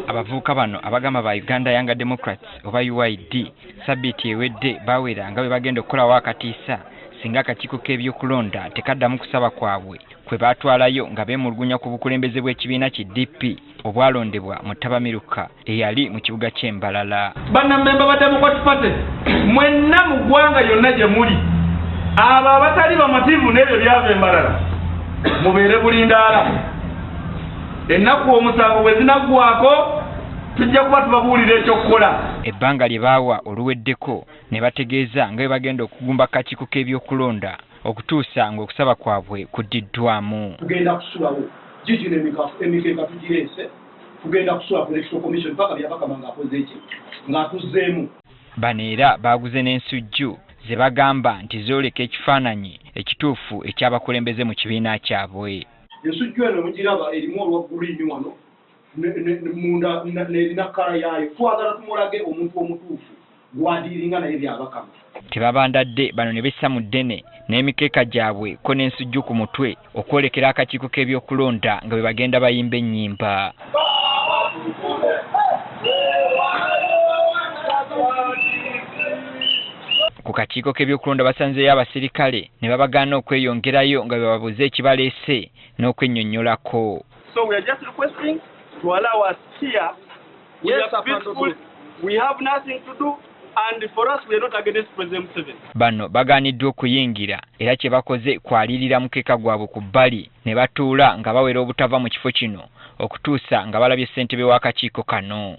Abavubuka bano abagamba ba Uganda Young Democrats oba UYD sabbiiti ewedde bawera nga bwe bagenda okukolawo akatiisa singa akakiiko k'ebyokulonda tekaddamu kusaba kwabwe kwe baatwalayo nga beemulugunya ku bukulembeze bw'ekibiina ki DP obwalondebwa mu Tabamiruka eyali mu kibuga ky'e Mbarara. Bannamemba ba Democratic Party mwenna mu ggwanga yonna gye muli abo abatali bamativu n'ebyo byava e Mbarara mubeere bulindaala. Ennaku omusango bwe zinaggwako tujja kuba tubabuulira ekyokukola. Ebbanga lye baawa oluweddeko ne bategeeza nga bwe bagenda okugumba akakiiko k'ebyokulonda okutuusa ng'okusaba kwabwe kuddiddwamu. Tugenda kusulawo gigi emikeeka tugireese tugenda kusula ku Electoral Commission paka byabakama ng'akoze eki ng'atuzzeemu. Bano era baaguze n'ensujju ze bagamba nti zooleka ekifaananyi ekituufu eky'abakulembeze mu kibiina kyabwe. Ensujju eno mugiraba erimu olwaggulu wano munda n'erina kkala yaayo twagala tumulage omuntu omutuufu gwadiiringa naye byabakama. Tebabandadde bano ne bessa mu ddene n'emikeeka gyabwe ko n'ensujju ku mutwe okwolekera akakiiko k'ebyokulonda nga bwe bagenda bayimba ennyimba. Ku kakiiko k'ebyokulonda basanzeeyo abasirikale ne babagaana okweyongerayo nga bwe babuze ekibaleese n'okwennyonnyolako. So we are just requesting to allow us here. Yes, peaceful. We have nothing to do. And for us, we are not against President Museveni. Bano bagaaniddwa okuyingira era kye bakoze kwalirira mukeeka gwabwe ku bbali ne batuula nga bawera obutava mu kifo kino okutuusa nga balabye ssentebe w'akakiiko kano.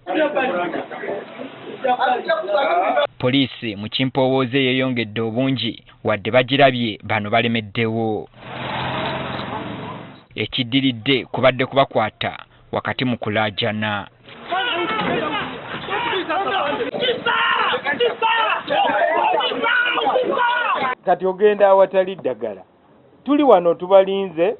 Poliisi mu kimpowooze yeeyongedde obungi wadde bagirabye bano balemeddewo. Ekiddiridde kubadde kubakwata wakati mu kulaajana. Kati ogenda awatali ddagala. Tuli wano tubalinze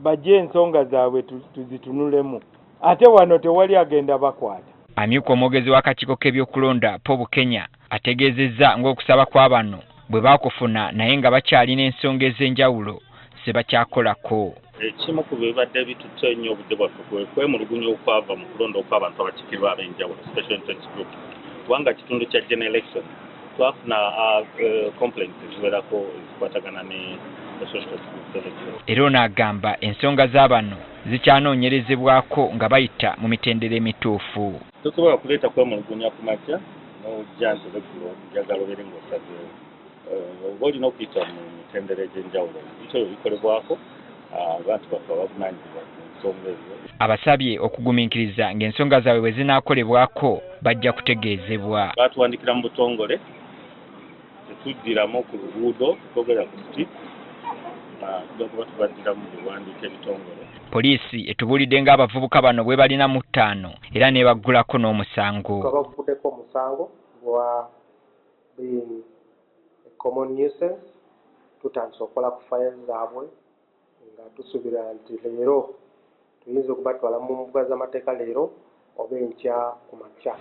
bajje ensonga zaabwe tuzitunulemu. Ate wano tewali agenda bakwata. Amyuka omwogezi w'akakiiko k'ebyokulonda Paul Bukenya ategeezezza ng'okusaba kwa bano bwe baakufuna naye nga bakyalina ensonga ez'enjawulo ze bakyakolako. Ekimu ku bibadde bitutte ennyo obudde bwaffe kwemulugunya okwava mu kulonda okw'abantu abakiikirwa ab'enjawulo special interest group kubanga kitundu kya general election twafuna complaints eziwerako ezikwatagana ne special interest group. Era n'agamba ensonga z'abano zikyanoonyerezebwako nga bayita mu mitendera emituufu. Tosobola kuleeta kwemulugunya ku makya n'ojja nti olweggulo njagala obeere ng'osazeewo. Oba olina okuyita mu mitendera egy'enjawulo ekyo bikolebwako abantu baffe abavunaanyizibwa ku nsonga ezo. Abasabye okugumiikiriza ng'ensonga zaabwe bwe zinaakolebwako bajja kutegeezebwa. Baatuwandikira mu butongole tetuddiramu ku luguudo twogera ku street kuba tubaddiramu biwandiika ebitongole. Poliisi etubuulidde ng'abavubuka bano bwe balina mu 5 era n'ebaggulako n'omusango. Bavuddeko omusango gwa being a common nuisance tutandise okukola ku files zaabwe nga tusuubira nti leero tuyinza okubatwala mu mbuga z'amateeka leero oba enkya ku makya.